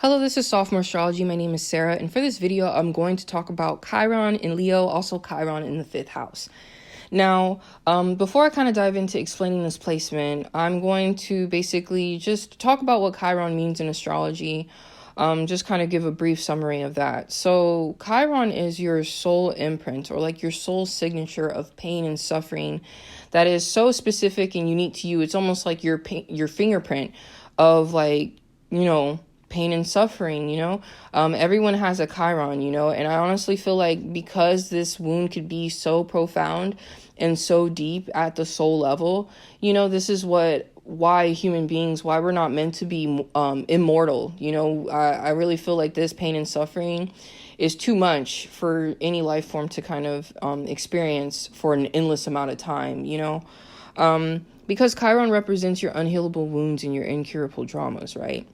Hello, this is Sophomore Astrology. My name is Sarah, and for this video, I'm going to talk about Chiron in Leo, also Chiron in the 5th house. Now, before I kind of dive into explaining this placement, I'm going to basically just talk about what Chiron means in astrology, just kind of give a brief summary of that. So Chiron is your soul imprint, or like your soul signature of pain and suffering that is so specific and unique to you. It's almost like your fingerprint of pain and suffering, everyone has a Chiron, and I honestly feel like because this wound could be so profound and so deep at the soul level, this is why we're not meant to be immortal. I really feel like this pain and suffering is too much for any life form to kind of experience for an endless amount of time, because Chiron represents your unhealable wounds and your incurable dramas, right?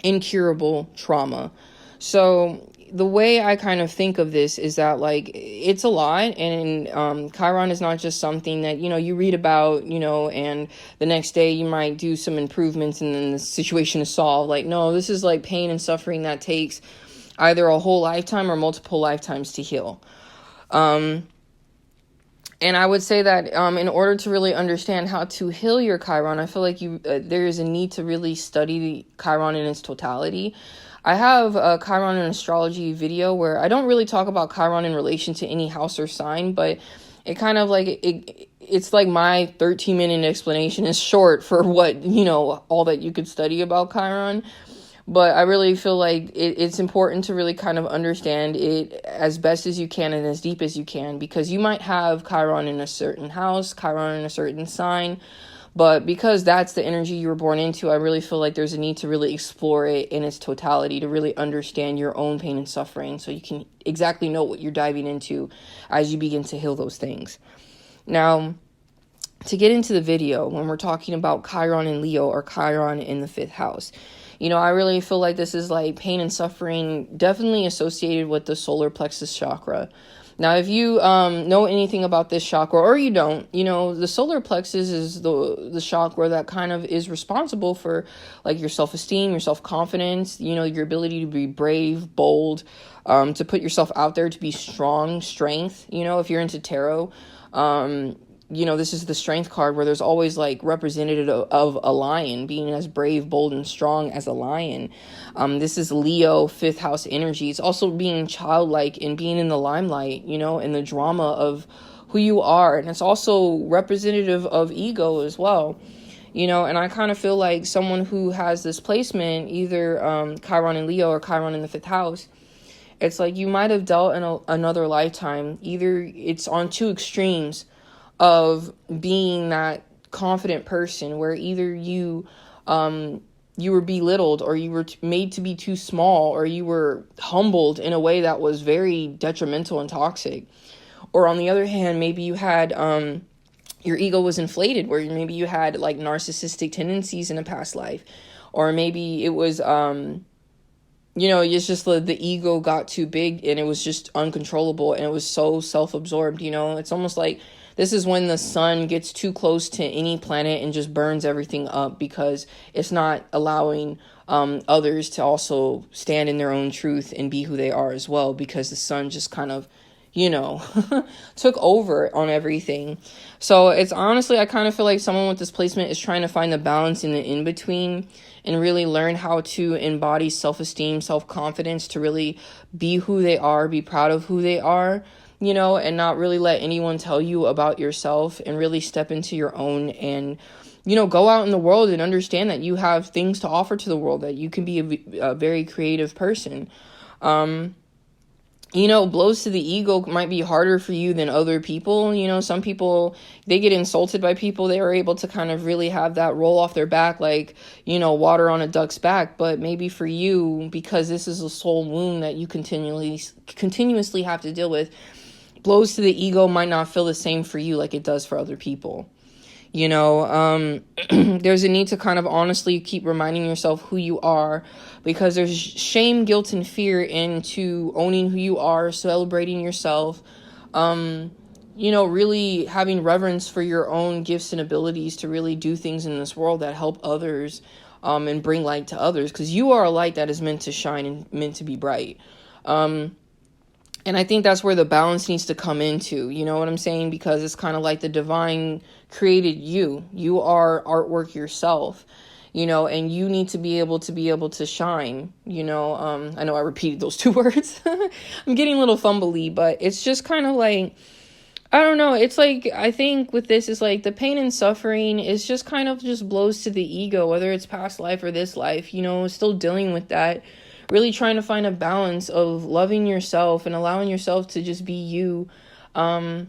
Incurable trauma. So the way I kind of think of this is that it's a lot, and Chiron is not just something that you read about, and the next day you might do some improvements and then the situation is solved. No, this is like pain and suffering that takes either a whole lifetime or multiple lifetimes to heal. And I would say that in order to really understand how to heal your Chiron, I feel like there is a need to really study Chiron in its totality. I have a Chiron in astrology video where I don't really talk about Chiron in relation to any house or sign, but it kind of it's like my 13-minute explanation is short for what, all that you could study about Chiron. But I really feel like it's important to really kind of understand it as best as you can and as deep as you can, because you might have Chiron in a certain house, Chiron in a certain sign, but because that's the energy you were born into, I really feel like there's a need to really explore it in its totality to really understand your own pain and suffering so you can exactly know what you're diving into as you begin to heal those things. Now, to get into the video, when we're talking about Chiron in Leo or Chiron in the 5th house, I really feel like this is like pain and suffering definitely associated with the solar plexus chakra. Now, if you know anything about this chakra, or you don't, the solar plexus is the chakra that kind of is responsible for like your self-esteem, your self-confidence, your ability to be brave, bold, to put yourself out there, to be strong, strength. If you're into tarot, this is the strength card where there's always like representative of a lion being as brave, bold, and strong as a lion. This is Leo 5th house energy. It's also being childlike and being in the limelight, and the drama of who you are. And it's also representative of ego as well. And I kind of feel like someone who has this placement, either Chiron in Leo or Chiron in the 5th house, it's like you might have dealt in another lifetime. Either it's on two extremes of being that confident person where either you were belittled, or you were made to be too small, or you were humbled in a way that was very detrimental and toxic. Or on the other hand, maybe you had your ego was inflated, where maybe you had like narcissistic tendencies in a past life, or maybe it was it's just the ego got too big and it was just uncontrollable and it was so self-absorbed. It's almost like this is when the sun gets too close to any planet and just burns everything up, because it's not allowing others to also stand in their own truth and be who they are as well, because the sun just kind of, took over on everything. So it's honestly, I kind of feel like someone with this placement is trying to find the balance in the in-between and really learn how to embody self-esteem, self-confidence, to really be who they are, be proud of who they are, and not really let anyone tell you about yourself, and really step into your own and, go out in the world and understand that you have things to offer to the world, that you can be a very creative person. Blows to the ego might be harder for you than other people. Some people, they get insulted by people. They are able to kind of really have that roll off their back, like, water on a duck's back. But maybe for you, because this is a soul wound that you continuously have to deal with, blows to the ego might not feel the same for you like it does for other people. There's a need to kind of honestly keep reminding yourself who you are, because there's shame, guilt, and fear into owning who you are, celebrating yourself, really having reverence for your own gifts and abilities to really do things in this world that help others, and bring light to others, because you are a light that is meant to shine and meant to be bright. And I think that's where the balance needs to come into, you know what I'm saying? Because it's kind of like the divine created you. You are artwork yourself, you know, and you need to be able to shine, you know. I know I repeated those two words. I'm getting a little fumbly, but it's just kind of like, I don't know. It's like, I think with this is like the pain and suffering is just kind of just blows to the ego, whether it's past life or this life, you know, still dealing with that. Really trying to find a balance of loving yourself and allowing yourself to just be you. But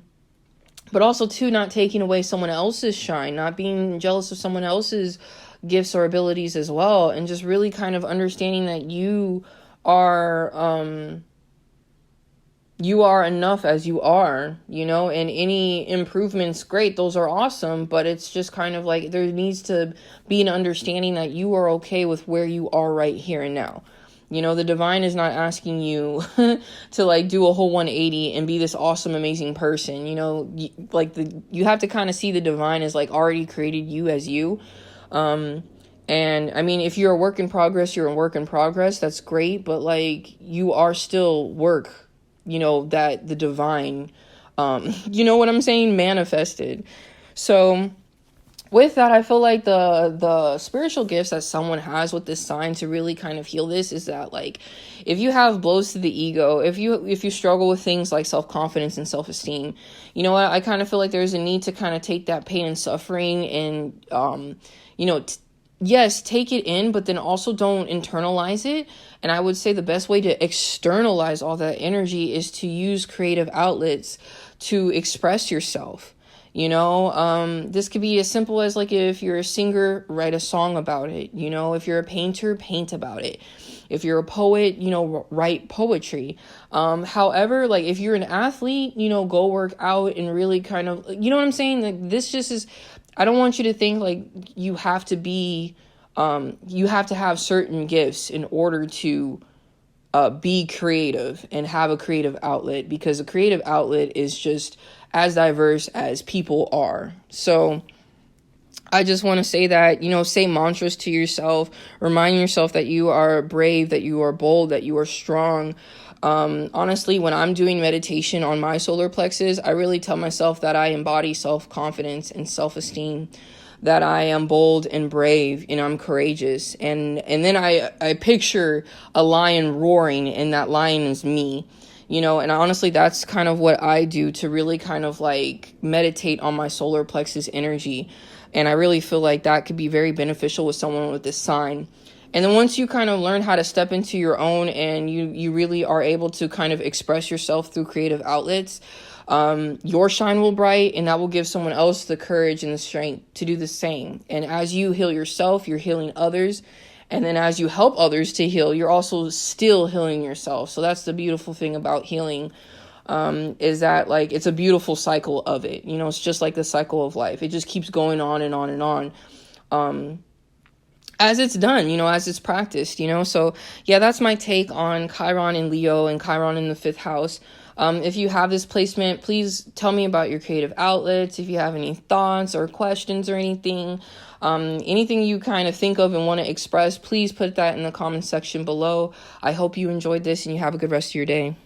also, too, not taking away someone else's shine, not being jealous of someone else's gifts or abilities as well. And just really kind of understanding that you are enough as you are, you know, and any improvements, great, those are awesome. But it's just kind of like there needs to be an understanding that you are okay with where you are right here and now. You know, the divine is not asking you to like do a whole 180 and be this awesome, amazing person. You know, you have to kind of see the divine as like already created you as you. And I mean, if you're a work in progress, you're a work in progress. That's great. But like, you are still work, you know, that the divine, you know what I'm saying, manifested. So with that, I feel like the spiritual gifts that someone has with this sign to really kind of heal this is that, like, if you have blows to the ego, if you struggle with things like self-confidence and self-esteem, you know what, I kind of feel like there's a need to kind of take that pain and suffering and, you know, yes, take it in, but then also don't internalize it. And I would say the best way to externalize all that energy is to use creative outlets to express yourself. You know, this could be as simple as like, if you're a singer, write a song about it. You know, if you're a painter, paint about it. If you're a poet, you know, write poetry. However, like if you're an athlete, you know, go work out and really kind of, you know what I'm saying? Like this just is, I don't want you to think like you have to be, you have to have certain gifts in order to be creative and have a creative outlet, because a creative outlet is just as diverse as people are. So I just want to say that, you know, say mantras to yourself, remind yourself that you are brave, that you are bold, that you are strong. Honestly, when I'm doing meditation on my solar plexus, I really tell myself that I embody self-confidence and self-esteem, that I am bold and brave, and I'm courageous. And then I picture a lion roaring, and that lion is me. You know, and honestly, that's kind of what I do to really kind of like meditate on my solar plexus energy. And I really feel like that could be very beneficial with someone with this sign. And then once you kind of learn how to step into your own and you really are able to kind of express yourself through creative outlets, your shine will bright, and that will give someone else the courage and the strength to do the same. And as you heal yourself, you're healing others. And then as you help others to heal, you're also still healing yourself. So that's the beautiful thing about healing, is that like it's a beautiful cycle of it. You know, it's just like the cycle of life. It just keeps going on and on and on. As it's done, you know, as it's practiced, you know. So yeah, that's my take on Chiron in Leo and Chiron in the 5th house. If you have this placement, please tell me about your creative outlets. If you have any thoughts or questions or anything you kind of think of and want to express, please put that in the comment section below. I hope you enjoyed this and you have a good rest of your day.